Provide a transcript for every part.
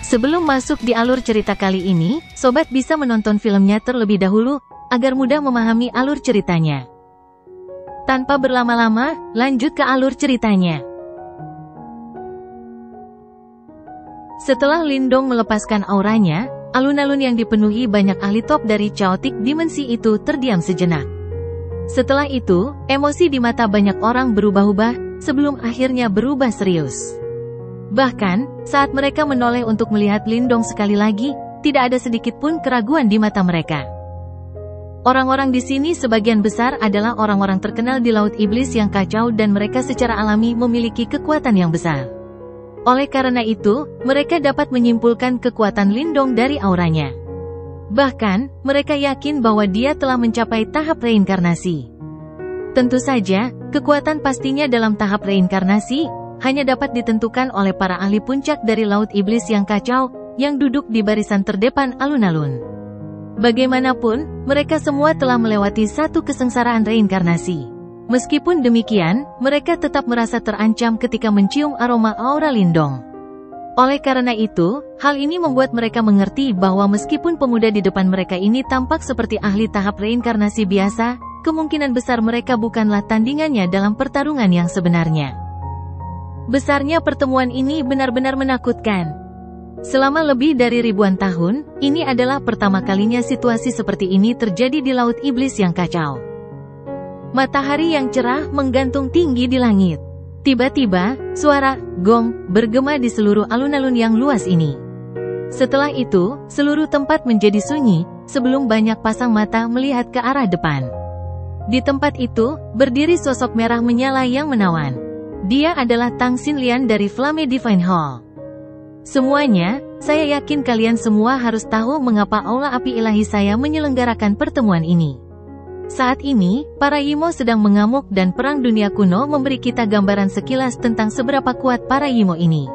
Sebelum masuk di alur cerita kali ini, sobat bisa menonton filmnya terlebih dahulu, agar mudah memahami alur ceritanya. Tanpa berlama-lama, lanjut ke alur ceritanya. Setelah Lindong melepaskan auranya, alun-alun yang dipenuhi banyak ahli top dari Chaotic Dimensi itu terdiam sejenak. Setelah itu, emosi di mata banyak orang berubah-ubah, sebelum akhirnya berubah serius. Bahkan, saat mereka menoleh untuk melihat Lindong sekali lagi, tidak ada sedikit pun keraguan di mata mereka. Orang-orang di sini sebagian besar adalah orang-orang terkenal di Laut Iblis yang kacau dan mereka secara alami memiliki kekuatan yang besar. Oleh karena itu, mereka dapat menyimpulkan kekuatan Lindong dari auranya. Bahkan, mereka yakin bahwa dia telah mencapai tahap reinkarnasi. Tentu saja, kekuatan pastinya dalam tahap reinkarnasi hanya dapat ditentukan oleh para ahli puncak dari Laut Iblis yang kacau, yang duduk di barisan terdepan alun-alun. Bagaimanapun, mereka semua telah melewati satu kesengsaraan reinkarnasi. Meskipun demikian, mereka tetap merasa terancam ketika mencium aroma aura Lindong. Oleh karena itu, hal ini membuat mereka mengerti bahwa meskipun pemuda di depan mereka ini tampak seperti ahli tahap reinkarnasi biasa, kemungkinan besar mereka bukanlah tandingannya dalam pertarungan yang sebenarnya. Besarnya pertemuan ini benar-benar menakutkan. Selama lebih dari ribuan tahun, ini adalah pertama kalinya situasi seperti ini terjadi di Laut Iblis yang kacau. Matahari yang cerah menggantung tinggi di langit. Tiba-tiba, suara gong bergema di seluruh alun-alun yang luas ini. Setelah itu, seluruh tempat menjadi sunyi, sebelum banyak pasang mata melihat ke arah depan. Di tempat itu, berdiri sosok merah menyala yang menawan. Dia adalah Tang Xinlian dari Flame Divine Hall. Semuanya, saya yakin kalian semua harus tahu mengapa Aula Api Ilahi saya menyelenggarakan pertemuan ini. Saat ini, para Yimo sedang mengamuk dan Perang Dunia Kuno memberi kita gambaran sekilas tentang seberapa kuat para Yimo ini.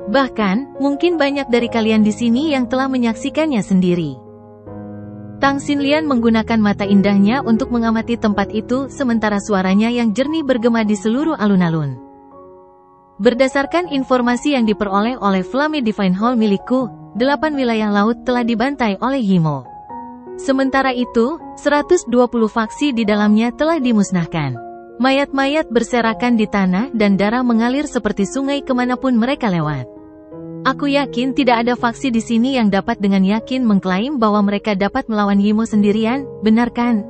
Bahkan, mungkin banyak dari kalian di sini yang telah menyaksikannya sendiri. Tang Xinlian menggunakan mata indahnya untuk mengamati tempat itu sementara suaranya yang jernih bergema di seluruh alun-alun. Berdasarkan informasi yang diperoleh oleh Flame Divine Hall milikku, 8 wilayah laut telah dibantai oleh Yimo. Sementara itu, 120 faksi di dalamnya telah dimusnahkan. Mayat-mayat berserakan di tanah dan darah mengalir seperti sungai kemanapun mereka lewat. Aku yakin tidak ada faksi di sini yang dapat dengan yakin mengklaim bahwa mereka dapat melawan Yimo sendirian, benar kan?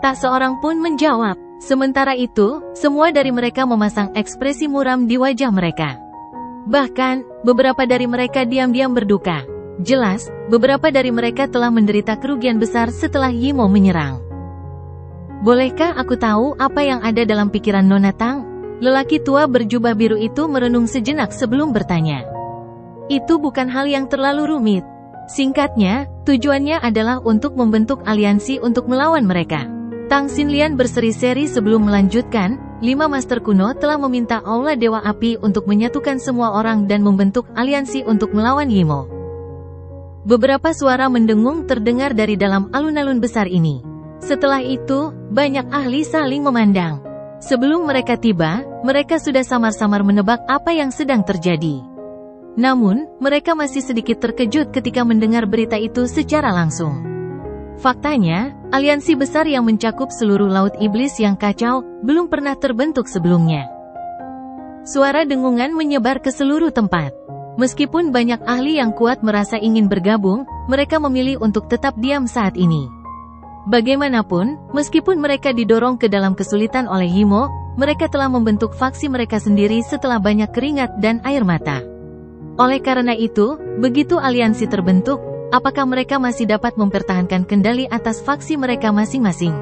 Tak seorang pun menjawab. Sementara itu, semua dari mereka memasang ekspresi muram di wajah mereka. Bahkan, beberapa dari mereka diam-diam berduka. Jelas, beberapa dari mereka telah menderita kerugian besar setelah Yimo menyerang. Bolehkah aku tahu apa yang ada dalam pikiran Nona Tang? Lelaki tua berjubah biru itu merenung sejenak sebelum bertanya. Itu bukan hal yang terlalu rumit. Singkatnya, tujuannya adalah untuk membentuk aliansi untuk melawan mereka. Tang Xinlian berseri-seri sebelum melanjutkan, 5 master kuno telah meminta Aula Dewa Api untuk menyatukan semua orang dan membentuk aliansi untuk melawan Yimo. Beberapa suara mendengung terdengar dari dalam alun-alun besar ini. Setelah itu, banyak ahli saling memandang. Sebelum mereka tiba, mereka sudah samar-samar menebak apa yang sedang terjadi. Namun, mereka masih sedikit terkejut ketika mendengar berita itu secara langsung. Faktanya, aliansi besar yang mencakup seluruh Laut Iblis yang kacau, belum pernah terbentuk sebelumnya. Suara dengungan menyebar ke seluruh tempat. Meskipun banyak ahli yang kuat merasa ingin bergabung, mereka memilih untuk tetap diam saat ini. Bagaimanapun, meskipun mereka didorong ke dalam kesulitan oleh Yimo, mereka telah membentuk faksi mereka sendiri setelah banyak keringat dan air mata. Oleh karena itu, begitu aliansi terbentuk, apakah mereka masih dapat mempertahankan kendali atas faksi mereka masing-masing?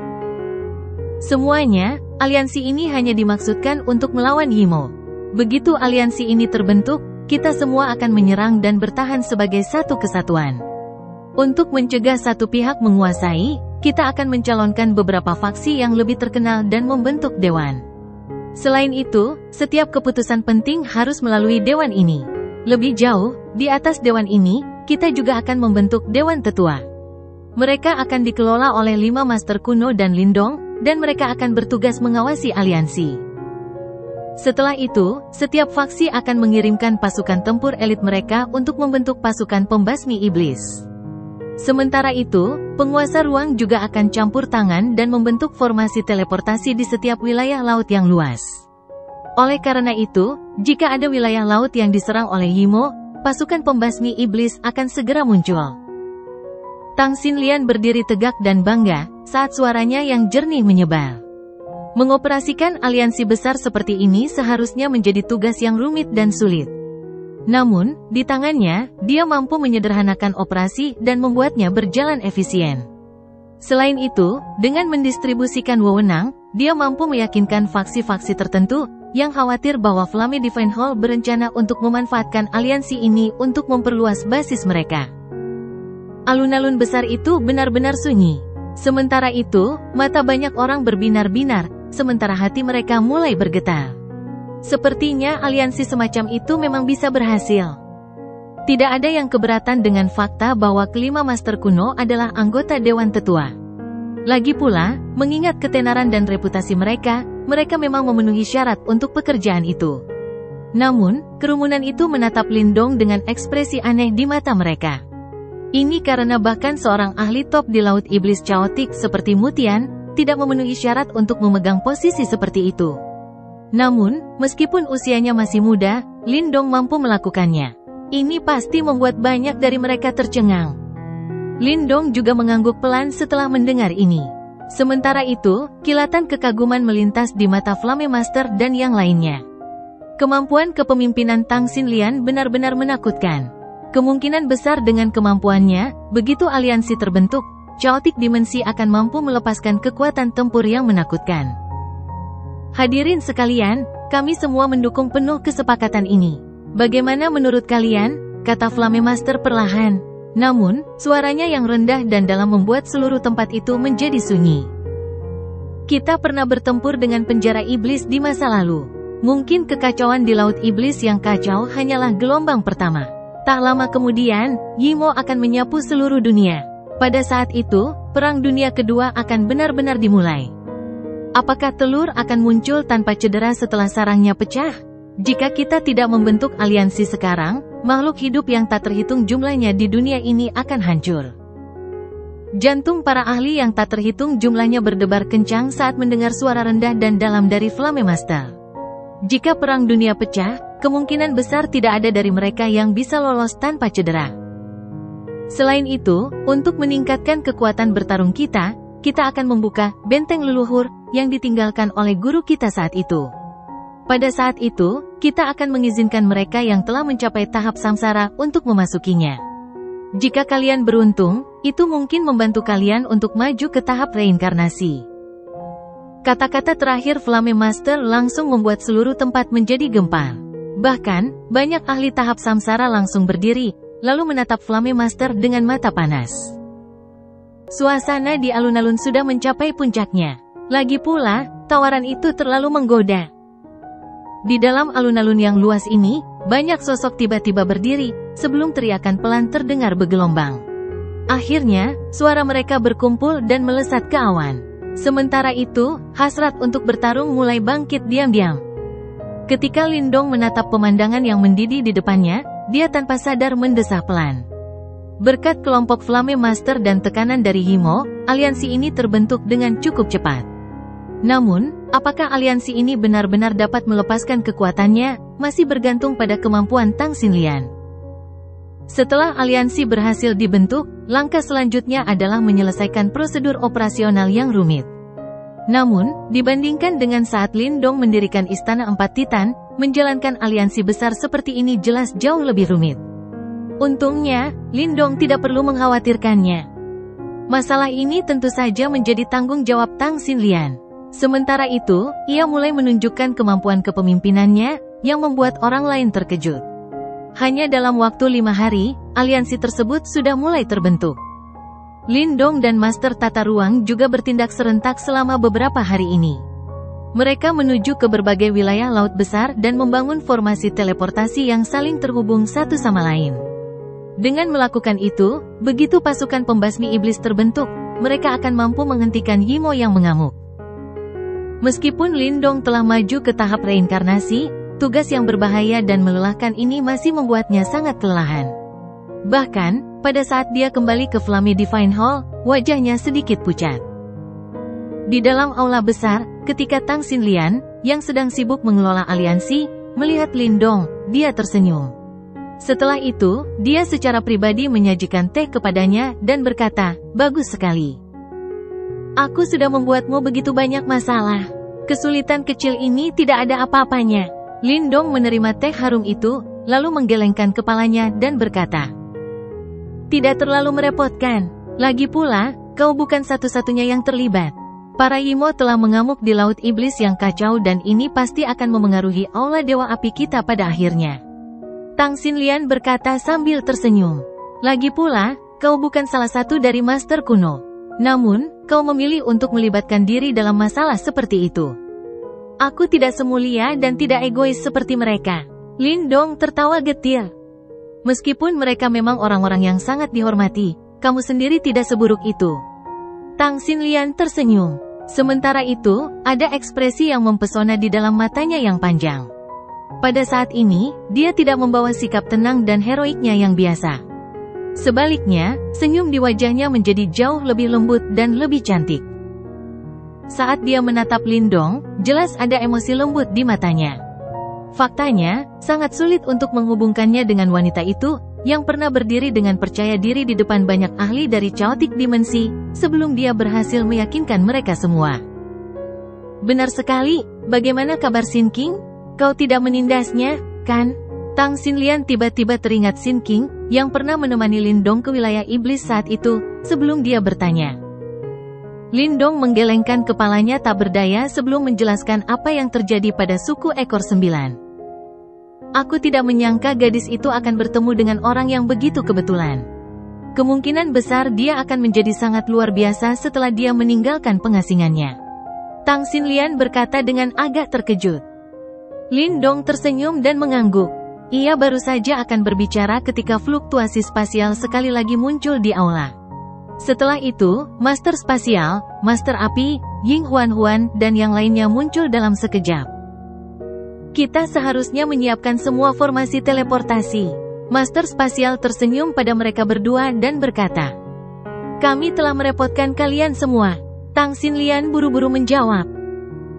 Semuanya, aliansi ini hanya dimaksudkan untuk melawan Yimo. Begitu aliansi ini terbentuk, kita semua akan menyerang dan bertahan sebagai satu kesatuan. Untuk mencegah satu pihak menguasai, kita akan mencalonkan beberapa faksi yang lebih terkenal dan membentuk dewan. Selain itu, setiap keputusan penting harus melalui dewan ini. Lebih jauh, di atas dewan ini, kita juga akan membentuk Dewan Tetua. Mereka akan dikelola oleh 5 master kuno dan Lindong, dan mereka akan bertugas mengawasi aliansi. Setelah itu, setiap faksi akan mengirimkan pasukan tempur elit mereka untuk membentuk pasukan pembasmi iblis. Sementara itu, penguasa ruang juga akan campur tangan dan membentuk formasi teleportasi di setiap wilayah laut yang luas. Oleh karena itu, jika ada wilayah laut yang diserang oleh Yimo, pasukan pembasmi iblis akan segera muncul. Tang Xinlian berdiri tegak dan bangga saat suaranya yang jernih menyebar. Mengoperasikan aliansi besar seperti ini seharusnya menjadi tugas yang rumit dan sulit. Namun, di tangannya, dia mampu menyederhanakan operasi dan membuatnya berjalan efisien. Selain itu, dengan mendistribusikan wewenang, dia mampu meyakinkan faksi-faksi tertentu yang khawatir bahwa Flame Divine Hall berencana untuk memanfaatkan aliansi ini untuk memperluas basis mereka. Alun-alun besar itu benar-benar sunyi. Sementara itu, mata banyak orang berbinar-binar, sementara hati mereka mulai bergetar. Sepertinya aliansi semacam itu memang bisa berhasil. Tidak ada yang keberatan dengan fakta bahwa kelima master kuno adalah anggota Dewan Tetua. Lagi pula, mengingat ketenaran dan reputasi mereka, mereka memang memenuhi syarat untuk pekerjaan itu. Namun, kerumunan itu menatap Lindong dengan ekspresi aneh di mata mereka. Ini karena bahkan seorang ahli top di Laut Iblis Chaotic seperti Mutian, tidak memenuhi syarat untuk memegang posisi seperti itu. Namun, meskipun usianya masih muda, Lindong mampu melakukannya. Ini pasti membuat banyak dari mereka tercengang. Lindong juga mengangguk pelan setelah mendengar ini. Sementara itu, kilatan kekaguman melintas di mata Flame Master dan yang lainnya. Kemampuan kepemimpinan Tang Xinlian benar-benar menakutkan. Kemungkinan besar dengan kemampuannya, begitu aliansi terbentuk, Chaotic Dimensi akan mampu melepaskan kekuatan tempur yang menakutkan. Hadirin sekalian, kami semua mendukung penuh kesepakatan ini. Bagaimana menurut kalian? Kata Flame Master perlahan. Namun, suaranya yang rendah dan dalam membuat seluruh tempat itu menjadi sunyi. Kita pernah bertempur dengan penjara iblis di masa lalu. Mungkin kekacauan di Laut Iblis yang kacau hanyalah gelombang pertama. Tak lama kemudian, Yimo akan menyapu seluruh dunia. Pada saat itu, Perang Dunia Kedua akan benar-benar dimulai. Apakah telur akan muncul tanpa cedera setelah sarangnya pecah? Jika kita tidak membentuk aliansi sekarang, makhluk hidup yang tak terhitung jumlahnya di dunia ini akan hancur. Jantung para ahli yang tak terhitung jumlahnya berdebar kencang saat mendengar suara rendah dan dalam dari Flame Master. Jika Perang Dunia pecah, kemungkinan besar tidak ada dari mereka yang bisa lolos tanpa cedera. Selain itu, untuk meningkatkan kekuatan bertarung kita akan membuka benteng leluhur yang ditinggalkan oleh guru kita saat itu. Pada saat itu, kita akan mengizinkan mereka yang telah mencapai tahap samsara untuk memasukinya. Jika kalian beruntung, itu mungkin membantu kalian untuk maju ke tahap reinkarnasi. Kata-kata terakhir Flame Master langsung membuat seluruh tempat menjadi gempar. Bahkan, banyak ahli tahap samsara langsung berdiri, lalu menatap Flame Master dengan mata panas. Suasana di alun-alun sudah mencapai puncaknya. Lagi pula, tawaran itu terlalu menggoda. Di dalam alun-alun yang luas ini, banyak sosok tiba-tiba berdiri, sebelum teriakan pelan terdengar bergelombang. Akhirnya, suara mereka berkumpul dan melesat ke awan. Sementara itu, hasrat untuk bertarung mulai bangkit diam-diam. Ketika Lindong menatap pemandangan yang mendidih di depannya, dia tanpa sadar mendesah pelan. Berkat kelompok Flame Master dan tekanan dari Yimo, aliansi ini terbentuk dengan cukup cepat. Namun, apakah aliansi ini benar-benar dapat melepaskan kekuatannya, masih bergantung pada kemampuan Tang Xinlian. Setelah aliansi berhasil dibentuk, langkah selanjutnya adalah menyelesaikan prosedur operasional yang rumit. Namun, dibandingkan dengan saat Lindong mendirikan Istana Empat Titan, menjalankan aliansi besar seperti ini jelas jauh lebih rumit. Untungnya, Lindong tidak perlu mengkhawatirkannya. Masalah ini tentu saja menjadi tanggung jawab Tang Xinlian. Sementara itu, ia mulai menunjukkan kemampuan kepemimpinannya, yang membuat orang lain terkejut. Hanya dalam waktu 5 hari, aliansi tersebut sudah mulai terbentuk. Lindong dan Master Tata Ruang juga bertindak serentak selama beberapa hari ini. Mereka menuju ke berbagai wilayah laut besar dan membangun formasi teleportasi yang saling terhubung satu sama lain. Dengan melakukan itu, begitu pasukan pembasmi iblis terbentuk, mereka akan mampu menghentikan Yimo yang mengamuk. Meskipun Lindong telah maju ke tahap reinkarnasi, tugas yang berbahaya dan melelahkan ini masih membuatnya sangat kelelahan. Bahkan, pada saat dia kembali ke Flame Divine Hall, wajahnya sedikit pucat. Di dalam aula besar, ketika Tang Xinlian, yang sedang sibuk mengelola aliansi, melihat Lindong, dia tersenyum. Setelah itu, dia secara pribadi menyajikan teh kepadanya dan berkata, "Bagus sekali. Aku sudah membuatmu begitu banyak masalah. Kesulitan kecil ini tidak ada apa-apanya." Lindong menerima teh harum itu, lalu menggelengkan kepalanya dan berkata, "Tidak terlalu merepotkan. Lagi pula, kau bukan satu-satunya yang terlibat. Para Yimo telah mengamuk di Laut Iblis yang kacau dan ini pasti akan memengaruhi aula Dewa Api kita pada akhirnya." Tang Xinlian berkata sambil tersenyum. "Lagi pula, kau bukan salah satu dari master kuno. Namun, kau memilih untuk melibatkan diri dalam masalah seperti itu. Aku tidak semulia dan tidak egois seperti mereka." Lindong tertawa getir. "Meskipun mereka memang orang-orang yang sangat dihormati, kamu sendiri tidak seburuk itu." Tang Xinlian tersenyum. Sementara itu, ada ekspresi yang mempesona di dalam matanya yang panjang. Pada saat ini, dia tidak membawa sikap tenang dan heroiknya yang biasa. Sebaliknya, senyum di wajahnya menjadi jauh lebih lembut dan lebih cantik. Saat dia menatap Lindong, jelas ada emosi lembut di matanya. Faktanya, sangat sulit untuk menghubungkannya dengan wanita itu, yang pernah berdiri dengan percaya diri di depan banyak ahli dari Chaotic Dimensi, sebelum dia berhasil meyakinkan mereka semua. "Benar sekali, bagaimana kabar Sin King? Kau tidak menindasnya, kan?" Tang Xinlian tiba-tiba teringat Sin King, yang pernah menemani Lindong ke wilayah iblis saat itu, sebelum dia bertanya. Lindong menggelengkan kepalanya tak berdaya sebelum menjelaskan apa yang terjadi pada suku ekor 9. "Aku tidak menyangka gadis itu akan bertemu dengan orang yang begitu kebetulan. Kemungkinan besar dia akan menjadi sangat luar biasa setelah dia meninggalkan pengasingannya." Tang Xinlian berkata dengan agak terkejut. Lindong tersenyum dan mengangguk. Ia baru saja akan berbicara ketika fluktuasi spasial sekali lagi muncul di aula. Setelah itu, Master Spasial, Master Api, Ying Huan-Huan, dan yang lainnya muncul dalam sekejap. "Kita seharusnya menyiapkan semua formasi teleportasi." Master Spasial tersenyum pada mereka berdua dan berkata, "Kami telah merepotkan kalian semua." Tang Xinlian buru-buru menjawab.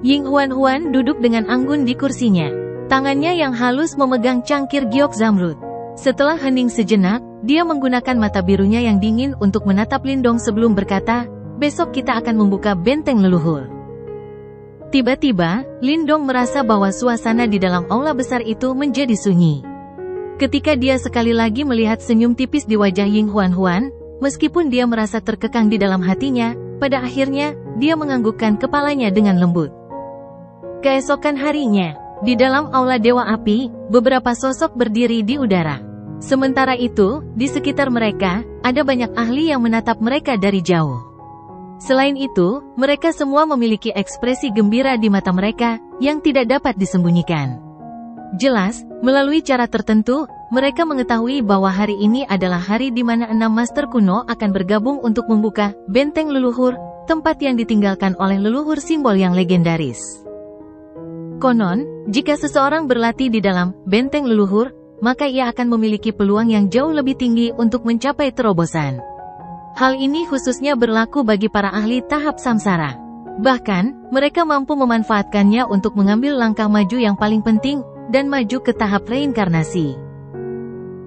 Ying Huan-Huan duduk dengan anggun di kursinya. Tangannya yang halus memegang cangkir giok zamrud. Setelah hening sejenak, dia menggunakan mata birunya yang dingin untuk menatap Lindong sebelum berkata, "Besok kita akan membuka benteng leluhur." Tiba-tiba, Lindong merasa bahwa suasana di dalam aula besar itu menjadi sunyi. Ketika dia sekali lagi melihat senyum tipis di wajah Ying Huan-Huan, meskipun dia merasa terkekang di dalam hatinya, pada akhirnya, dia menganggukkan kepalanya dengan lembut. Keesokan harinya, di dalam aula Dewa Api, beberapa sosok berdiri di udara. Sementara itu, di sekitar mereka, ada banyak ahli yang menatap mereka dari jauh. Selain itu, mereka semua memiliki ekspresi gembira di mata mereka, yang tidak dapat disembunyikan. Jelas, melalui cara tertentu, mereka mengetahui bahwa hari ini adalah hari di mana 6 master kuno akan bergabung untuk membuka benteng leluhur, tempat yang ditinggalkan oleh leluhur simbol yang legendaris. Konon, jika seseorang berlatih di dalam benteng leluhur, maka ia akan memiliki peluang yang jauh lebih tinggi untuk mencapai terobosan. Hal ini khususnya berlaku bagi para ahli tahap samsara. Bahkan, mereka mampu memanfaatkannya untuk mengambil langkah maju yang paling penting, dan maju ke tahap reinkarnasi.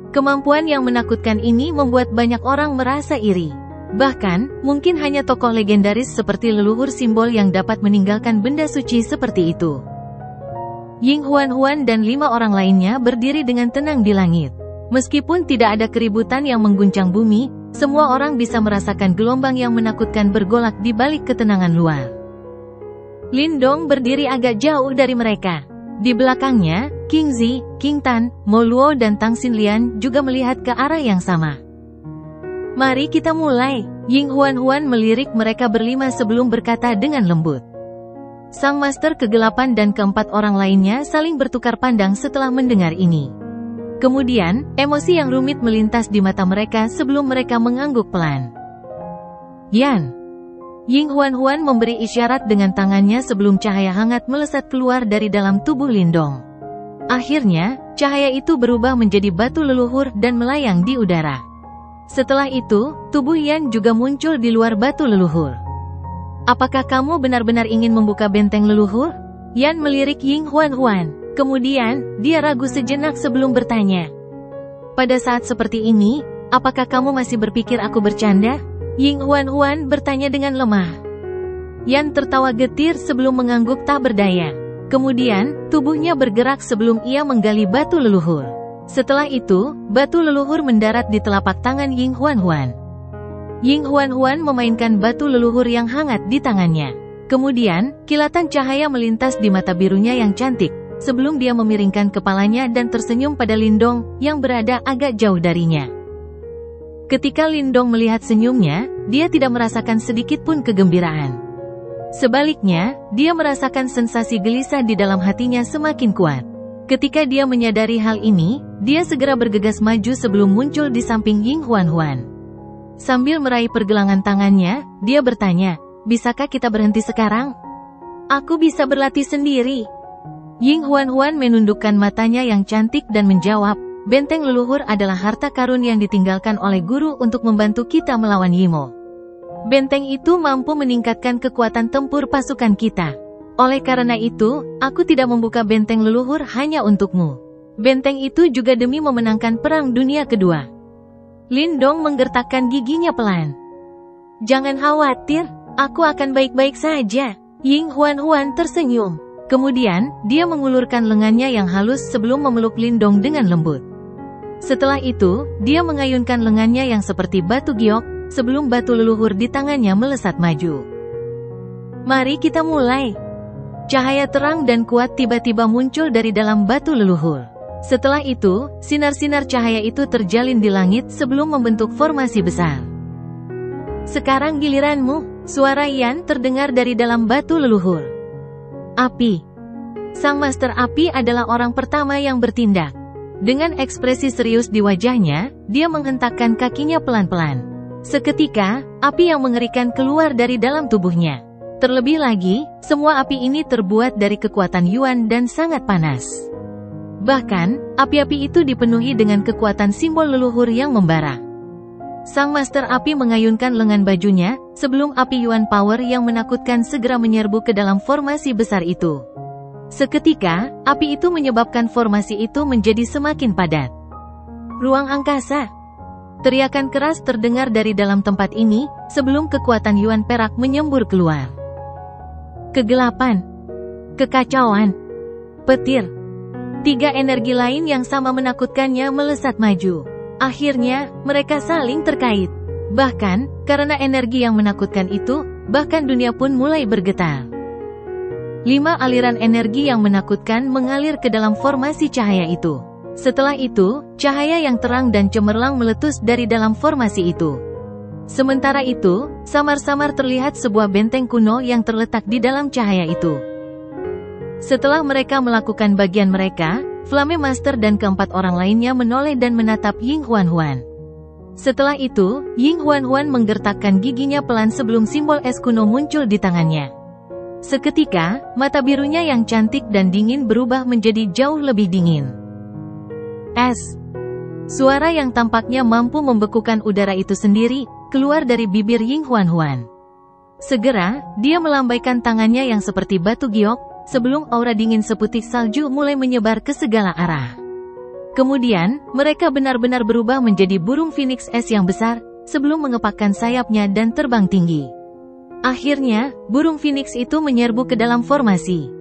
Kemampuan yang menakutkan ini membuat banyak orang merasa iri. Bahkan, mungkin hanya tokoh legendaris seperti leluhur simbol yang dapat meninggalkan benda suci seperti itu. Ying Huan-Huan dan 5 orang lainnya berdiri dengan tenang di langit. Meskipun tidak ada keributan yang mengguncang bumi, semua orang bisa merasakan gelombang yang menakutkan bergolak di balik ketenangan luar. Lindong berdiri agak jauh dari mereka. Di belakangnya, King Zi, King Tan, Mo Luo dan Tang Xinlian juga melihat ke arah yang sama. "Mari kita mulai." Ying Huan-Huan melirik mereka berlima sebelum berkata dengan lembut. Sang Master Kegelapan dan keempat orang lainnya saling bertukar pandang setelah mendengar ini. Kemudian, emosi yang rumit melintas di mata mereka sebelum mereka mengangguk pelan. "Yan, Ying Huan memberi isyarat dengan tangannya sebelum cahaya hangat melesat keluar dari dalam tubuh Lindong. Akhirnya, cahaya itu berubah menjadi batu leluhur dan melayang di udara. Setelah itu, tubuh Yan juga muncul di luar batu leluhur. Apakah kamu benar-benar ingin membuka benteng leluhur? Yan melirik Ying Huan. Kemudian, dia ragu sejenak sebelum bertanya. Pada saat seperti ini, apakah kamu masih berpikir aku bercanda? Ying Huan bertanya dengan lemah. Yan tertawa getir sebelum mengangguk tak berdaya. Kemudian, tubuhnya bergerak sebelum ia menggali batu leluhur. Setelah itu, batu leluhur mendarat di telapak tangan Ying Huan. Ying Huan memainkan batu leluhur yang hangat di tangannya. Kemudian, kilatan cahaya melintas di mata birunya yang cantik, sebelum dia memiringkan kepalanya dan tersenyum pada Lindong yang berada agak jauh darinya. Ketika Lindong melihat senyumnya, dia tidak merasakan sedikit pun kegembiraan. Sebaliknya, dia merasakan sensasi gelisah di dalam hatinya semakin kuat. Ketika dia menyadari hal ini, dia segera bergegas maju sebelum muncul di samping Ying Huan. Sambil meraih pergelangan tangannya, dia bertanya, "Bisakah kita berhenti sekarang? Aku bisa berlatih sendiri." Ying Huan menundukkan matanya yang cantik dan menjawab, "Benteng leluhur adalah harta karun yang ditinggalkan oleh guru untuk membantu kita melawan Yimo. Benteng itu mampu meningkatkan kekuatan tempur pasukan kita. Oleh karena itu, aku tidak membuka benteng leluhur hanya untukmu. Benteng itu juga demi memenangkan Perang Dunia Kedua." Lindong menggertakkan giginya pelan. "Jangan khawatir, aku akan baik-baik saja." Ying Huan tersenyum. Kemudian, dia mengulurkan lengannya yang halus sebelum memeluk Lindong dengan lembut. Setelah itu, dia mengayunkan lengannya yang seperti batu giok, sebelum batu leluhur di tangannya melesat maju. "Mari kita mulai." Cahaya terang dan kuat tiba-tiba muncul dari dalam batu leluhur. Setelah itu, sinar-sinar cahaya itu terjalin di langit sebelum membentuk formasi besar. "Sekarang giliranmu," suara Yan terdengar dari dalam batu leluhur. "Api." Sang Master Api adalah orang pertama yang bertindak. Dengan ekspresi serius di wajahnya, dia menghentakkan kakinya pelan-pelan. Seketika, api yang mengerikan keluar dari dalam tubuhnya. Terlebih lagi, semua api ini terbuat dari kekuatan Yuan dan sangat panas. Bahkan, api-api itu dipenuhi dengan kekuatan simbol leluhur yang membara. Sang Master Api mengayunkan lengan bajunya, sebelum api Yuan Power yang menakutkan segera menyerbu ke dalam formasi besar itu. Seketika, api itu menyebabkan formasi itu menjadi semakin padat. "Ruang angkasa!" Teriakan keras terdengar dari dalam tempat ini, sebelum kekuatan Yuan perak menyembur keluar. Kegelapan, kekacauan, petir. 3 energi lain yang sama menakutkannya melesat maju. Akhirnya, mereka saling terkait. Bahkan, karena energi yang menakutkan itu, bahkan dunia pun mulai bergetar. 5 aliran energi yang menakutkan mengalir ke dalam formasi cahaya itu. Setelah itu, cahaya yang terang dan cemerlang meletus dari dalam formasi itu. Sementara itu, samar-samar terlihat sebuah benteng kuno yang terletak di dalam cahaya itu. Setelah mereka melakukan bagian mereka, Flame Master dan keempat orang lainnya menoleh dan menatap Ying Huan. Setelah itu, Ying Huan menggertakkan giginya pelan sebelum simbol es kuno muncul di tangannya. Seketika, mata birunya yang cantik dan dingin berubah menjadi jauh lebih dingin. Es. Suara yang tampaknya mampu membekukan udara itu sendiri, keluar dari bibir Ying Huan. Segera, dia melambaikan tangannya yang seperti batu giok, sebelum aura dingin seputih salju mulai menyebar ke segala arah. Kemudian, mereka benar-benar berubah menjadi burung phoenix es yang besar, sebelum mengepakkan sayapnya dan terbang tinggi. Akhirnya, burung phoenix itu menyerbu ke dalam formasi.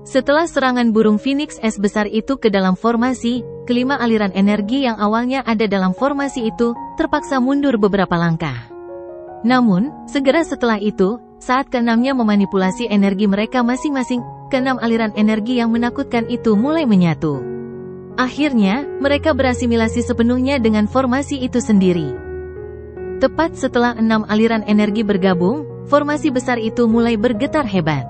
Setelah serangan burung phoenix es besar itu ke dalam formasi, kelima aliran energi yang awalnya ada dalam formasi itu, terpaksa mundur beberapa langkah. Namun, segera setelah itu, saat keenamnya memanipulasi energi mereka masing-masing, keenam aliran energi yang menakutkan itu mulai menyatu. Akhirnya, mereka berasimilasi sepenuhnya dengan formasi itu sendiri. Tepat setelah 6 aliran energi bergabung, formasi besar itu mulai bergetar hebat.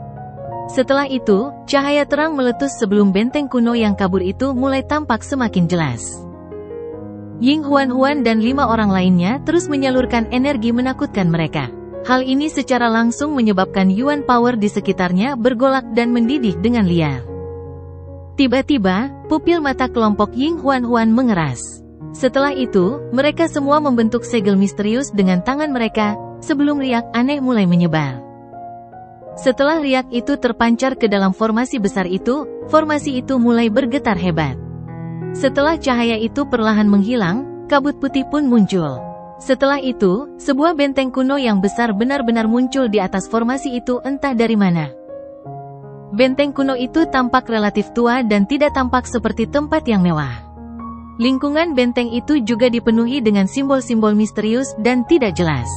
Setelah itu, cahaya terang meletus sebelum benteng kuno yang kabur itu mulai tampak semakin jelas. Ying Huan dan 5 orang lainnya terus menyalurkan energi menakutkan mereka. Hal ini secara langsung menyebabkan Yuan Power di sekitarnya bergolak dan mendidih dengan liar. Tiba-tiba, pupil mata kelompok Ying Huan mengeras. Setelah itu, mereka semua membentuk segel misterius dengan tangan mereka, sebelum riak aneh mulai menyebar. Setelah riak itu terpancar ke dalam formasi besar itu, formasi itu mulai bergetar hebat. Setelah cahaya itu perlahan menghilang, kabut putih pun muncul. Setelah itu, sebuah benteng kuno yang besar benar-benar muncul di atas formasi itu entah dari mana. Benteng kuno itu tampak relatif tua dan tidak tampak seperti tempat yang mewah. Lingkungan benteng itu juga dipenuhi dengan simbol-simbol misterius dan tidak jelas.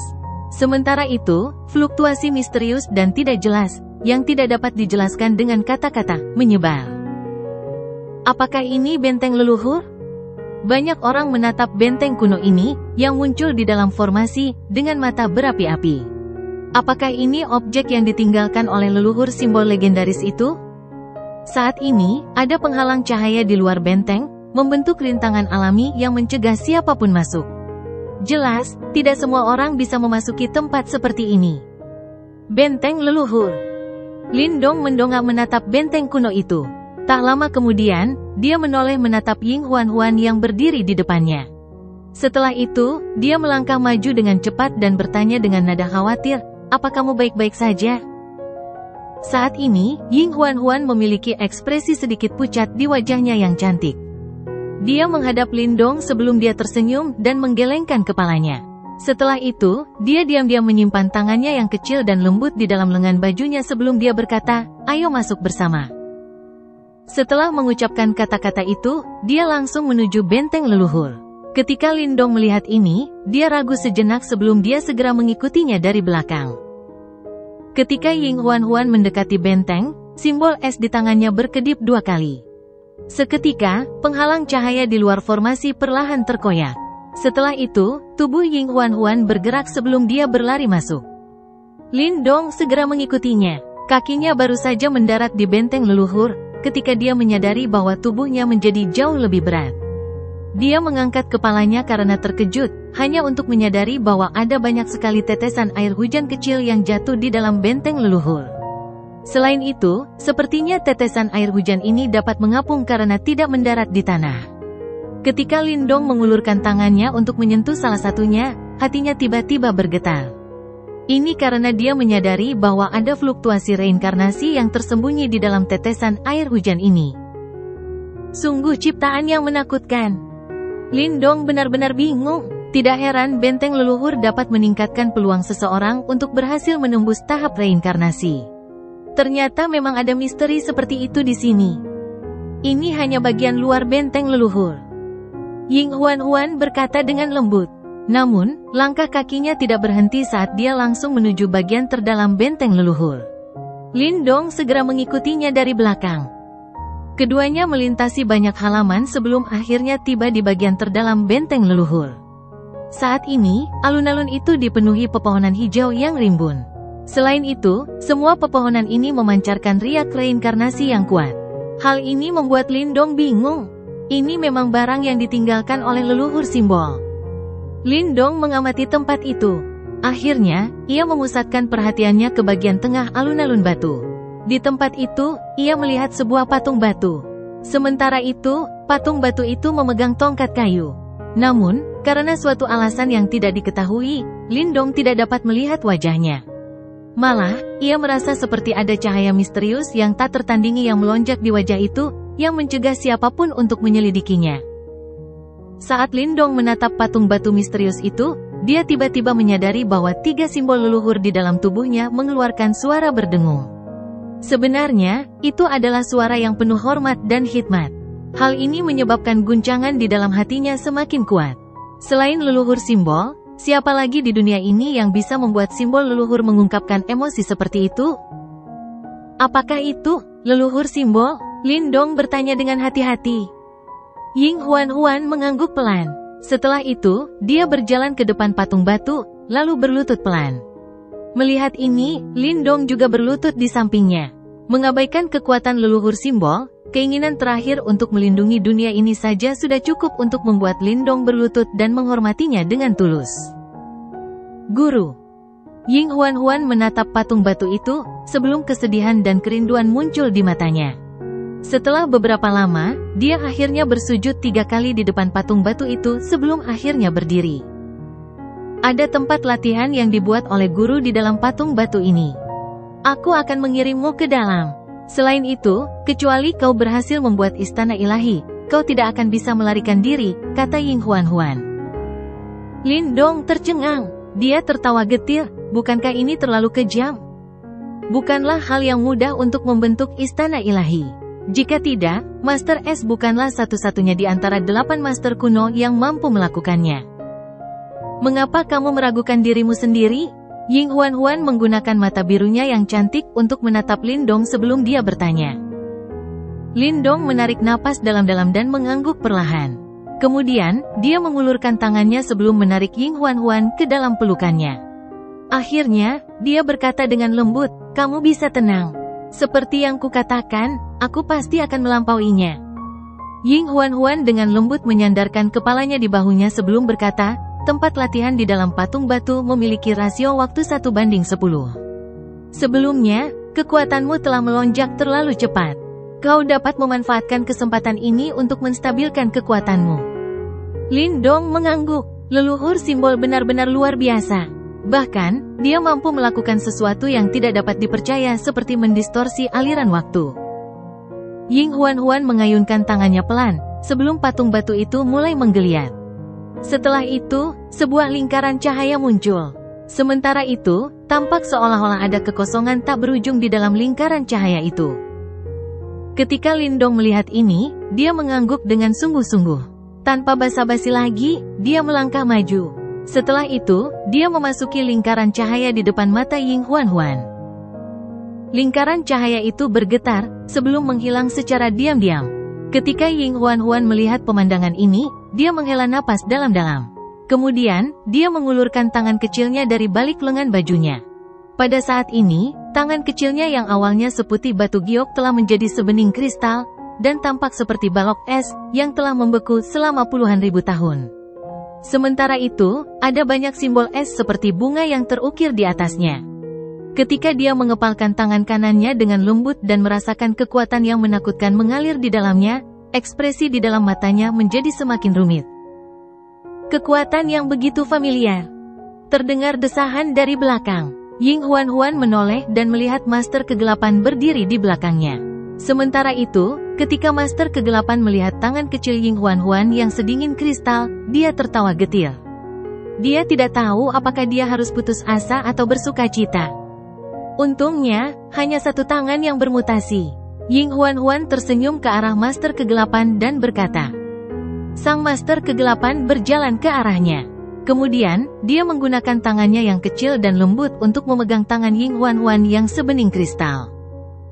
Sementara itu, fluktuasi misterius dan tidak jelas, yang tidak dapat dijelaskan dengan kata-kata, menyebar. Apakah ini benteng leluhur? Banyak orang menatap benteng kuno ini, yang muncul di dalam formasi, dengan mata berapi-api. Apakah ini objek yang ditinggalkan oleh leluhur simbol legendaris itu? Saat ini, ada penghalang cahaya di luar benteng, membentuk rintangan alami yang mencegah siapapun masuk. Jelas, tidak semua orang bisa memasuki tempat seperti ini. Benteng leluhur. Lindong mendongak menatap benteng kuno itu. Tak lama kemudian, dia menoleh menatap Ying Huan yang berdiri di depannya. Setelah itu, dia melangkah maju dengan cepat dan bertanya dengan nada khawatir, "Apa kamu baik-baik saja?" Saat ini, Ying Huan memiliki ekspresi sedikit pucat di wajahnya yang cantik. Dia menghadap Lindong sebelum dia tersenyum dan menggelengkan kepalanya. Setelah itu, dia diam-diam menyimpan tangannya yang kecil dan lembut di dalam lengan bajunya sebelum dia berkata, "Ayo masuk bersama." Setelah mengucapkan kata-kata itu, dia langsung menuju benteng leluhur. Ketika Lindong melihat ini, dia ragu sejenak sebelum dia segera mengikutinya dari belakang. Ketika Ying Huan mendekati benteng, simbol es di tangannya berkedip 2 kali. Seketika, penghalang cahaya di luar formasi perlahan terkoyak. Setelah itu, tubuh Ying Huan bergerak sebelum dia berlari masuk. Lindong segera mengikutinya. Kakinya baru saja mendarat di benteng leluhur, ketika dia menyadari bahwa tubuhnya menjadi jauh lebih berat. Dia mengangkat kepalanya karena terkejut, hanya untuk menyadari bahwa ada banyak sekali tetesan air hujan kecil yang jatuh di dalam benteng leluhur. Selain itu, sepertinya tetesan air hujan ini dapat mengapung karena tidak mendarat di tanah. Ketika Lindong mengulurkan tangannya untuk menyentuh salah satunya, hatinya tiba-tiba bergetar. Ini karena dia menyadari bahwa ada fluktuasi reinkarnasi yang tersembunyi di dalam tetesan air hujan ini. Sungguh ciptaan yang menakutkan. Lindong benar-benar bingung. Tidak heran benteng leluhur dapat meningkatkan peluang seseorang untuk berhasil menembus tahap reinkarnasi. Ternyata memang ada misteri seperti itu di sini. Ini hanya bagian luar benteng leluhur. Ying Huan berkata dengan lembut. Namun, langkah kakinya tidak berhenti saat dia langsung menuju bagian terdalam benteng leluhur. Lindong segera mengikutinya dari belakang. Keduanya melintasi banyak halaman sebelum akhirnya tiba di bagian terdalam benteng leluhur. Saat ini, alun-alun itu dipenuhi pepohonan hijau yang rimbun. Selain itu, semua pepohonan ini memancarkan riak reinkarnasi yang kuat. Hal ini membuat Lindong bingung. Ini memang barang yang ditinggalkan oleh leluhur simbol. Lindong mengamati tempat itu. Akhirnya, ia memusatkan perhatiannya ke bagian tengah alun-alun batu. Di tempat itu, ia melihat sebuah patung batu. Sementara itu, patung batu itu memegang tongkat kayu. Namun, karena suatu alasan yang tidak diketahui, Lindong tidak dapat melihat wajahnya. Malah, ia merasa seperti ada cahaya misterius yang tak tertandingi yang melonjak di wajah itu, yang mencegah siapapun untuk menyelidikinya. Saat Lindong menatap patung batu misterius itu, dia tiba-tiba menyadari bahwa 3 simbol leluhur di dalam tubuhnya mengeluarkan suara berdengung. Sebenarnya, itu adalah suara yang penuh hormat dan hikmat. Hal ini menyebabkan guncangan di dalam hatinya semakin kuat. Selain leluhur simbol, siapa lagi di dunia ini yang bisa membuat simbol leluhur mengungkapkan emosi seperti itu? Apakah itu leluhur simbol? Lindong bertanya dengan hati-hati. Ying Huan mengangguk pelan. Setelah itu, dia berjalan ke depan patung batu, lalu berlutut pelan. Melihat ini, Lindong juga berlutut di sampingnya. Mengabaikan kekuatan leluhur simbol, keinginan terakhir untuk melindungi dunia ini saja sudah cukup untuk membuat Lindong berlutut dan menghormatinya dengan tulus. Guru. Ying Huan menatap patung batu itu, sebelum kesedihan dan kerinduan muncul di matanya. Setelah beberapa lama, dia akhirnya bersujud 3 kali di depan patung batu itu sebelum akhirnya berdiri. Ada tempat latihan yang dibuat oleh guru di dalam patung batu ini. Aku akan mengirimmu ke dalam. Selain itu, kecuali kau berhasil membuat istana ilahi, kau tidak akan bisa melarikan diri, kata Ying Huan. Lindong tercengang. Dia tertawa getir, bukankah ini terlalu kejam? Bukanlah hal yang mudah untuk membentuk istana ilahi. Jika tidak, Master S bukanlah satu-satunya di antara 8 master kuno yang mampu melakukannya. Mengapa kamu meragukan dirimu sendiri? Ying Huan menggunakan mata birunya yang cantik untuk menatap Lindong sebelum dia bertanya. Lindong menarik napas dalam-dalam dan mengangguk perlahan. Kemudian, dia mengulurkan tangannya sebelum menarik Ying Huan ke dalam pelukannya. Akhirnya, dia berkata dengan lembut, kamu bisa tenang. Seperti yang kukatakan, aku pasti akan melampauinya. Ying Huan dengan lembut menyandarkan kepalanya di bahunya sebelum berkata, tempat latihan di dalam patung batu memiliki rasio waktu 1:10. Sebelumnya, kekuatanmu telah melonjak terlalu cepat. Kau dapat memanfaatkan kesempatan ini untuk menstabilkan kekuatanmu. Lindong mengangguk. Leluhur simbol benar-benar luar biasa. Bahkan, dia mampu melakukan sesuatu yang tidak dapat dipercaya seperti mendistorsi aliran waktu. Ying Huan mengayunkan tangannya pelan, sebelum patung batu itu mulai menggeliat. Setelah itu, sebuah lingkaran cahaya muncul. Sementara itu, tampak seolah-olah ada kekosongan tak berujung di dalam lingkaran cahaya itu. Ketika Lindong melihat ini, dia mengangguk dengan sungguh-sungguh. Tanpa basa-basi lagi, dia melangkah maju. Setelah itu, dia memasuki lingkaran cahaya di depan mata Ying Huan. Lingkaran cahaya itu bergetar, sebelum menghilang secara diam-diam. Ketika Ying Huan melihat pemandangan ini, dia menghela napas dalam-dalam. Kemudian, dia mengulurkan tangan kecilnya dari balik lengan bajunya. Pada saat ini, tangan kecilnya yang awalnya seputih batu giok telah menjadi sebening kristal, dan tampak seperti balok es, yang telah membeku selama puluhan ribu tahun. Sementara itu, ada banyak simbol es seperti bunga yang terukir di atasnya. Ketika dia mengepalkan tangan kanannya dengan lembut dan merasakan kekuatan yang menakutkan mengalir di dalamnya, ekspresi di dalam matanya menjadi semakin rumit. Kekuatan yang begitu familiar. Terdengar desahan dari belakang. Ying Huan menoleh dan melihat Master Kegelapan berdiri di belakangnya. Sementara itu, ketika Master Kegelapan melihat tangan kecil Ying Huan yang sedingin kristal, dia tertawa getir. Dia tidak tahu apakah dia harus putus asa atau bersuka cita. Untungnya, hanya satu tangan yang bermutasi. Ying Huan tersenyum ke arah Master Kegelapan dan berkata. Sang Master Kegelapan berjalan ke arahnya. Kemudian, dia menggunakan tangannya yang kecil dan lembut untuk memegang tangan Ying Huan yang sebening kristal.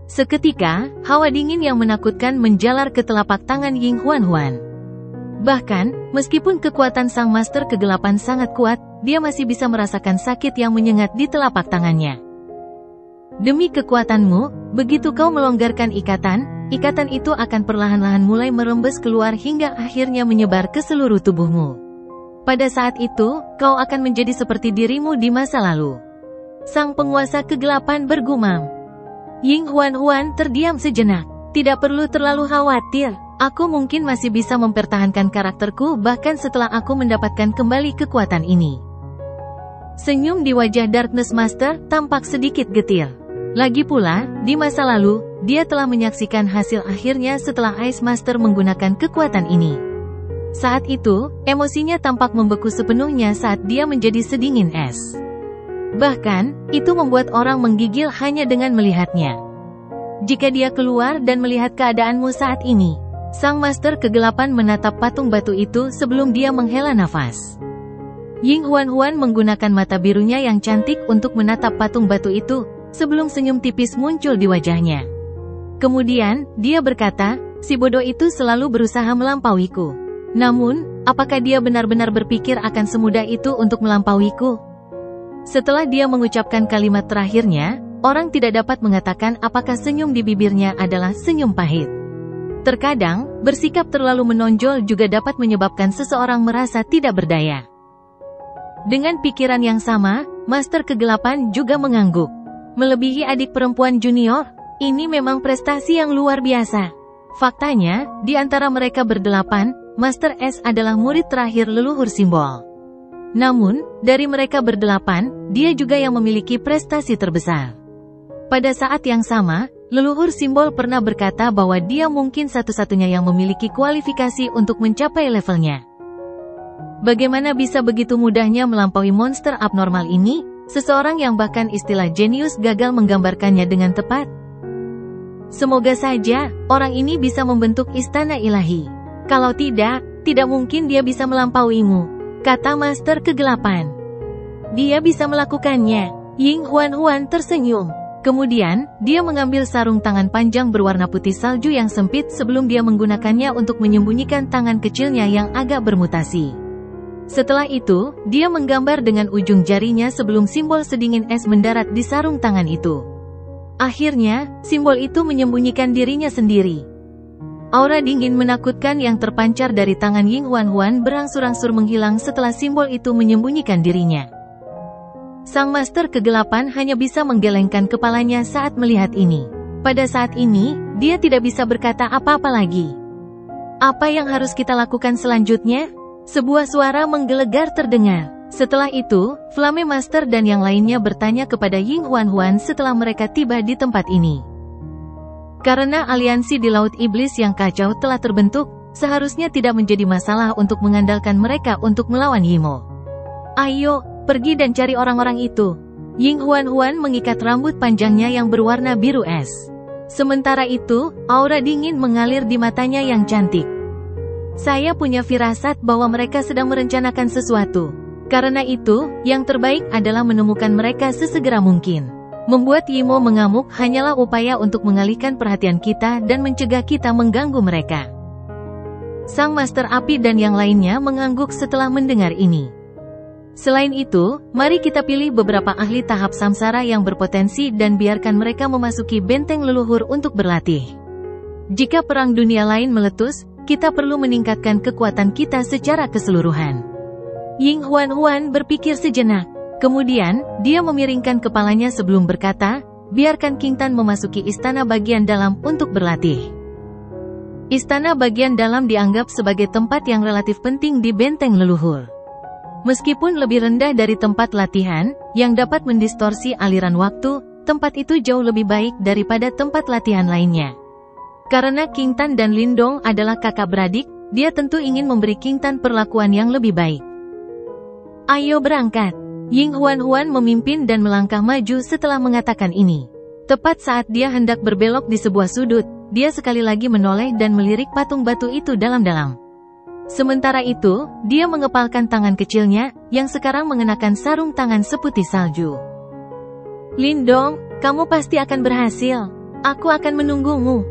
Seketika, hawa dingin yang menakutkan menjalar ke telapak tangan Ying Huan. Bahkan, meskipun kekuatan sang Master Kegelapan sangat kuat, dia masih bisa merasakan sakit yang menyengat di telapak tangannya. Demi kekuatanmu, begitu kau melonggarkan ikatan itu akan perlahan-lahan mulai merembes keluar hingga akhirnya menyebar ke seluruh tubuhmu. Pada saat itu, kau akan menjadi seperti dirimu di masa lalu. Sang penguasa kegelapan bergumam. Ying Huan terdiam sejenak. Tidak perlu terlalu khawatir. Aku mungkin masih bisa mempertahankan karakterku bahkan setelah aku mendapatkan kembali kekuatan ini. Senyum di wajah Darkness Master tampak sedikit getir. Lagi pula, di masa lalu, dia telah menyaksikan hasil akhirnya setelah Ice Master menggunakan kekuatan ini. Saat itu, emosinya tampak membeku sepenuhnya saat dia menjadi sedingin es. Bahkan, itu membuat orang menggigil hanya dengan melihatnya. Jika dia keluar dan melihat keadaanmu saat ini, sang Master Kegelapan menatap patung batu itu sebelum dia menghela nafas. Ying Huan menggunakan mata birunya yang cantik untuk menatap patung batu itu, sebelum senyum tipis muncul di wajahnya. Kemudian, dia berkata, si bodoh itu selalu berusaha melampauiku. Namun, apakah dia benar-benar berpikir akan semudah itu untuk melampauiku? Setelah dia mengucapkan kalimat terakhirnya, orang tidak dapat mengatakan apakah senyum di bibirnya adalah senyum pahit. Terkadang, bersikap terlalu menonjol juga dapat menyebabkan seseorang merasa tidak berdaya. Dengan pikiran yang sama, Master Kegelapan juga mengangguk. Melebihi adik perempuan junior, ini memang prestasi yang luar biasa. Faktanya, di antara mereka berdelapan, Master S adalah murid terakhir leluhur simbol. Namun, dari mereka berdelapan, dia juga yang memiliki prestasi terbesar. Pada saat yang sama, leluhur simbol pernah berkata bahwa dia mungkin satu-satunya yang memiliki kualifikasi untuk mencapai levelnya. Bagaimana bisa begitu mudahnya melampaui monster abnormal ini? Seseorang yang bahkan istilah jenius gagal menggambarkannya dengan tepat. Semoga saja, orang ini bisa membentuk istana ilahi. Kalau tidak mungkin dia bisa melampauimu, kata Master Kegelapan. Dia bisa melakukannya. Ying Huan tersenyum. Kemudian, dia mengambil sarung tangan panjang berwarna putih salju yang sempit sebelum dia menggunakannya untuk menyembunyikan tangan kecilnya yang agak bermutasi. Setelah itu, dia menggambar dengan ujung jarinya sebelum simbol sedingin es mendarat di sarung tangan itu. Akhirnya, simbol itu menyembunyikan dirinya sendiri. Aura dingin menakutkan yang terpancar dari tangan Ying Huan berangsur-angsur menghilang setelah simbol itu menyembunyikan dirinya. Sang Master Kegelapan hanya bisa menggelengkan kepalanya saat melihat ini. Pada saat ini, dia tidak bisa berkata apa-apa lagi. Apa yang harus kita lakukan selanjutnya? Sebuah suara menggelegar terdengar. Setelah itu, Flame Master dan yang lainnya bertanya kepada Ying Huan setelah mereka tiba di tempat ini. Karena aliansi di Laut Iblis yang kacau telah terbentuk, seharusnya tidak menjadi masalah untuk mengandalkan mereka untuk melawan Yimo. Ayo, pergi dan cari orang-orang itu. Ying Huan mengikat rambut panjangnya yang berwarna biru es. Sementara itu, aura dingin mengalir di matanya yang cantik. Saya punya firasat bahwa mereka sedang merencanakan sesuatu. Karena itu, yang terbaik adalah menemukan mereka sesegera mungkin. Membuat Yimo mengamuk hanyalah upaya untuk mengalihkan perhatian kita dan mencegah kita mengganggu mereka. Sang Master Api dan yang lainnya mengangguk setelah mendengar ini. Selain itu, mari kita pilih beberapa ahli tahap samsara yang berpotensi dan biarkan mereka memasuki benteng leluhur untuk berlatih. Jika perang dunia lain meletus, kita perlu meningkatkan kekuatan kita secara keseluruhan. Ying Huan berpikir sejenak. Kemudian, dia memiringkan kepalanya sebelum berkata, biarkan King Tan memasuki istana bagian dalam untuk berlatih. Istana bagian dalam dianggap sebagai tempat yang relatif penting di benteng leluhur. Meskipun lebih rendah dari tempat latihan, yang dapat mendistorsi aliran waktu, tempat itu jauh lebih baik daripada tempat latihan lainnya. Karena King Tan dan Lindong adalah kakak beradik, dia tentu ingin memberi King Tan perlakuan yang lebih baik. Ayo berangkat. Ying Huan memimpin dan melangkah maju setelah mengatakan ini. Tepat saat dia hendak berbelok di sebuah sudut, dia sekali lagi menoleh dan melirik patung batu itu dalam-dalam. Sementara itu, dia mengepalkan tangan kecilnya, yang sekarang mengenakan sarung tangan seputih salju. Lindong, kamu pasti akan berhasil. Aku akan menunggumu.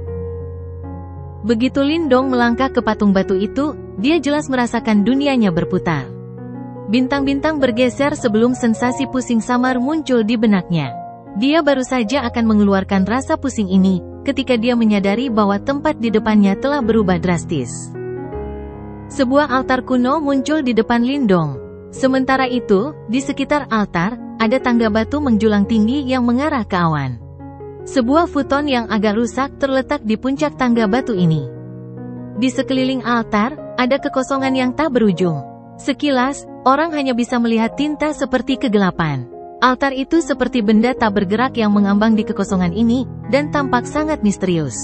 Begitu Lindong melangkah ke patung batu itu, dia jelas merasakan dunianya berputar. Bintang-bintang bergeser sebelum sensasi pusing samar muncul di benaknya. Dia baru saja akan mengeluarkan rasa pusing ini, ketika dia menyadari bahwa tempat di depannya telah berubah drastis. Sebuah altar kuno muncul di depan Lindong. Sementara itu, di sekitar altar, ada tangga batu menjulang tinggi yang mengarah ke awan. Sebuah futon yang agak rusak terletak di puncak tangga batu ini. Di sekeliling altar, ada kekosongan yang tak berujung. Sekilas, orang hanya bisa melihat tinta seperti kegelapan. Altar itu seperti benda tak bergerak yang mengambang di kekosongan ini, dan tampak sangat misterius.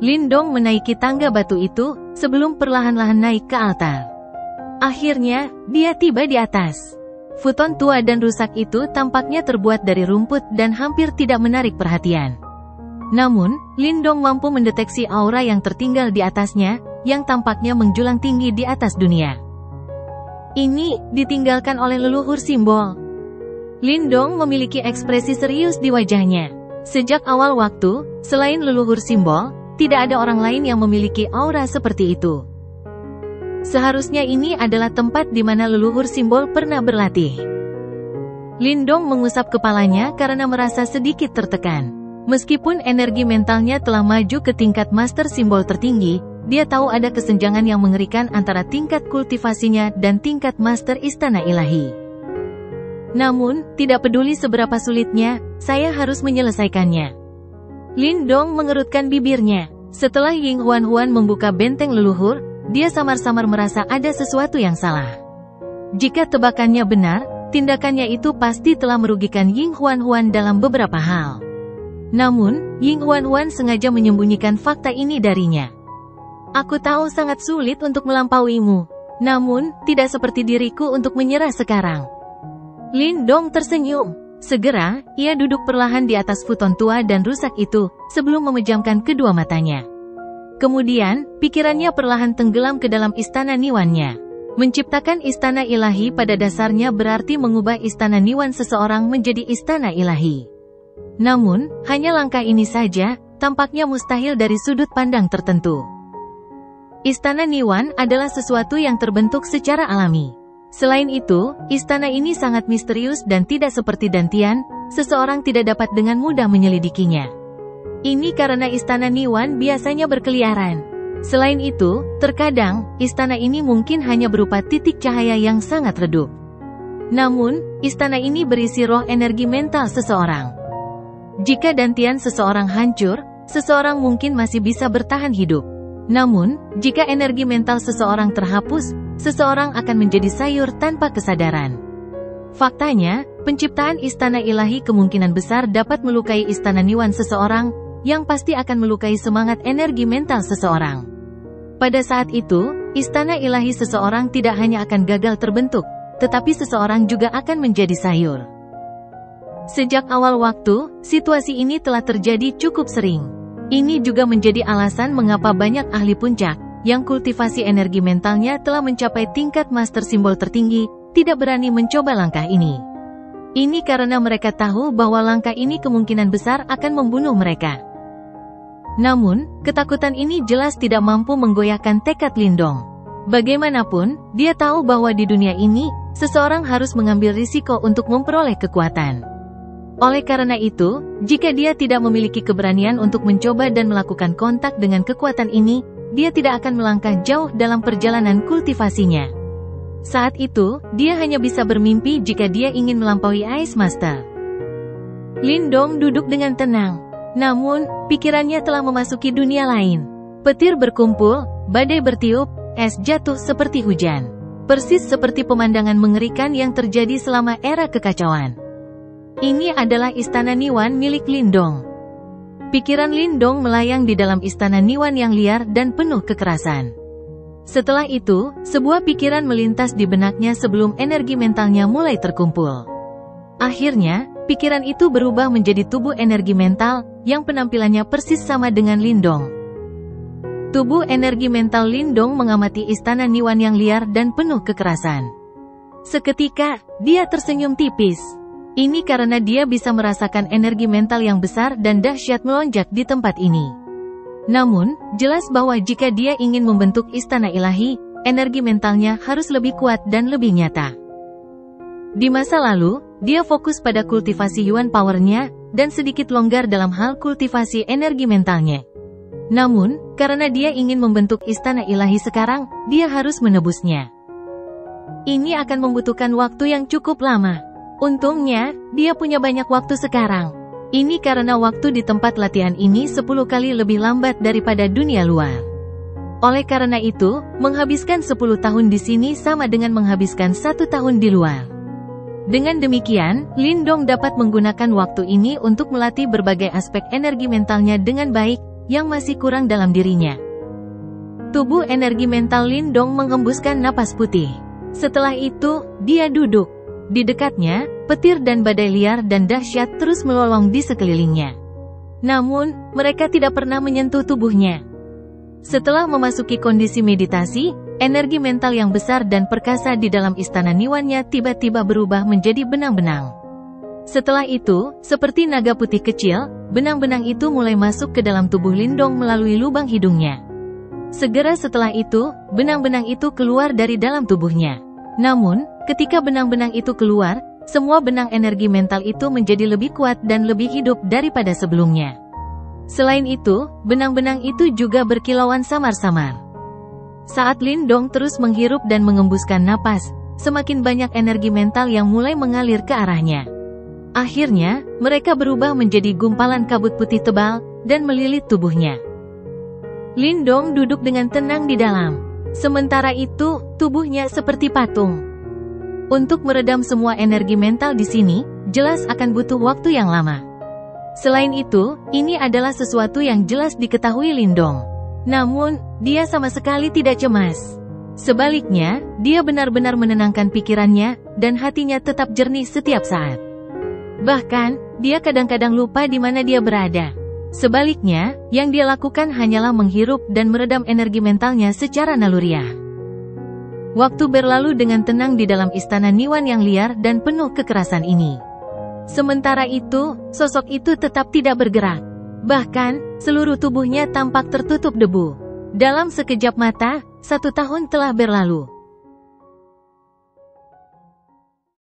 Lindong menaiki tangga batu itu, sebelum perlahan-lahan naik ke altar. Akhirnya, dia tiba di atas. Futon tua dan rusak itu tampaknya terbuat dari rumput dan hampir tidak menarik perhatian. Namun, Lindong mampu mendeteksi aura yang tertinggal di atasnya, yang tampaknya menjulang tinggi di atas dunia. Ini ditinggalkan oleh leluhur simbol. Lindong memiliki ekspresi serius di wajahnya. Sejak awal waktu, selain leluhur simbol, tidak ada orang lain yang memiliki aura seperti itu. Seharusnya ini adalah tempat di mana leluhur simbol pernah berlatih. Lindong mengusap kepalanya karena merasa sedikit tertekan. Meskipun energi mentalnya telah maju ke tingkat master simbol tertinggi, dia tahu ada kesenjangan yang mengerikan antara tingkat kultivasinya dan tingkat master istana ilahi. Namun, tidak peduli seberapa sulitnya, saya harus menyelesaikannya. Lindong mengerutkan bibirnya. Setelah Ying Huan membuka benteng leluhur, dia samar-samar merasa ada sesuatu yang salah. Jika tebakannya benar, tindakannya itu pasti telah merugikan Ying Huan dalam beberapa hal. Namun, Ying Huan sengaja menyembunyikan fakta ini darinya. Aku tahu sangat sulit untuk melampauimu, namun, tidak seperti diriku untuk menyerah sekarang. Lindong tersenyum. Segera, ia duduk perlahan di atas futon tua dan rusak itu, sebelum memejamkan kedua matanya. Kemudian, pikirannya perlahan tenggelam ke dalam istana Niwannya. Menciptakan istana ilahi pada dasarnya berarti mengubah istana Niwan seseorang menjadi istana ilahi. Namun, hanya langkah ini saja, tampaknya mustahil dari sudut pandang tertentu. Istana Niwan adalah sesuatu yang terbentuk secara alami. Selain itu, istana ini sangat misterius dan tidak seperti Dantian, seseorang tidak dapat dengan mudah menyelidikinya. Ini karena istana Niwan biasanya berkeliaran. Selain itu, terkadang, istana ini mungkin hanya berupa titik cahaya yang sangat redup. Namun, istana ini berisi roh energi mental seseorang. Jika Dantian seseorang hancur, seseorang mungkin masih bisa bertahan hidup. Namun, jika energi mental seseorang terhapus, seseorang akan menjadi sayur tanpa kesadaran. Faktanya, penciptaan istana ilahi kemungkinan besar dapat melukai istana Niwan seseorang, yang pasti akan melukai semangat energi mental seseorang. Pada saat itu, istana ilahi seseorang tidak hanya akan gagal terbentuk, tetapi seseorang juga akan menjadi sayur. Sejak awal waktu, situasi ini telah terjadi cukup sering. Ini juga menjadi alasan mengapa banyak ahli puncak, yang kultivasi energi mentalnya telah mencapai tingkat master simbol tertinggi, tidak berani mencoba langkah ini. Ini karena mereka tahu bahwa langkah ini kemungkinan besar akan membunuh mereka. Namun, ketakutan ini jelas tidak mampu menggoyahkan tekad Lindong. Bagaimanapun, dia tahu bahwa di dunia ini, seseorang harus mengambil risiko untuk memperoleh kekuatan. Oleh karena itu, jika dia tidak memiliki keberanian untuk mencoba dan melakukan kontak dengan kekuatan ini, dia tidak akan melangkah jauh dalam perjalanan kultivasinya. Saat itu, dia hanya bisa bermimpi jika dia ingin melampaui Ice Master. Lindong duduk dengan tenang. Namun, pikirannya telah memasuki dunia lain. Petir berkumpul, badai bertiup, es jatuh seperti hujan. Persis seperti pemandangan mengerikan yang terjadi selama era kekacauan. Ini adalah istana Niwan milik Lindong. Pikiran Lindong melayang di dalam istana Niwan yang liar dan penuh kekerasan. Setelah itu, sebuah pikiran melintas di benaknya sebelum energi mentalnya mulai terkumpul. Akhirnya, pikiran itu berubah menjadi tubuh energi mental, yang penampilannya persis sama dengan Lindong. Tubuh energi mental Lindong mengamati istana Niwan yang liar dan penuh kekerasan. Seketika, dia tersenyum tipis. Ini karena dia bisa merasakan energi mental yang besar dan dahsyat melonjak di tempat ini. Namun, jelas bahwa jika dia ingin membentuk istana ilahi, energi mentalnya harus lebih kuat dan lebih nyata. Di masa lalu, dia fokus pada kultivasi Yuan powernya, dan sedikit longgar dalam hal kultivasi energi mentalnya. Namun, karena dia ingin membentuk istana ilahi sekarang, dia harus menebusnya. Ini akan membutuhkan waktu yang cukup lama. Untungnya, dia punya banyak waktu sekarang. Ini karena waktu di tempat latihan ini 10 kali lebih lambat daripada dunia luar. Oleh karena itu, menghabiskan 10 tahun di sini sama dengan menghabiskan 1 tahun di luar. Dengan demikian, Lindong dapat menggunakan waktu ini untuk melatih berbagai aspek energi mentalnya dengan baik, yang masih kurang dalam dirinya. Tubuh energi mental Lindong menghembuskan napas putih. Setelah itu, dia duduk. Di dekatnya, petir dan badai liar dan dahsyat terus melolong di sekelilingnya. Namun, mereka tidak pernah menyentuh tubuhnya. Setelah memasuki kondisi meditasi, energi mental yang besar dan perkasa di dalam istana Niwannya tiba-tiba berubah menjadi benang-benang. Setelah itu, seperti naga putih kecil, benang-benang itu mulai masuk ke dalam tubuh Lindong melalui lubang hidungnya. Segera setelah itu, benang-benang itu keluar dari dalam tubuhnya. Namun, ketika benang-benang itu keluar, semua benang energi mental itu menjadi lebih kuat dan lebih hidup daripada sebelumnya. Selain itu, benang-benang itu juga berkilauan samar-samar. Saat Lindong terus menghirup dan mengembuskan napas, semakin banyak energi mental yang mulai mengalir ke arahnya. Akhirnya, mereka berubah menjadi gumpalan kabut putih tebal, dan melilit tubuhnya. Lindong duduk dengan tenang di dalam. Sementara itu, tubuhnya seperti patung. Untuk meredam semua energi mental di sini, jelas akan butuh waktu yang lama. Selain itu, ini adalah sesuatu yang jelas diketahui Lindong. Namun, dia sama sekali tidak cemas. Sebaliknya, dia benar-benar menenangkan pikirannya, dan hatinya tetap jernih setiap saat. Bahkan, dia kadang-kadang lupa di mana dia berada. Sebaliknya, yang dia lakukan hanyalah menghirup dan meredam energi mentalnya secara naluriah. Waktu berlalu dengan tenang di dalam istana Niwan yang liar dan penuh kekerasan ini. Sementara itu, sosok itu tetap tidak bergerak. Bahkan, seluruh tubuhnya tampak tertutup debu. Dalam sekejap mata, 1 tahun telah berlalu.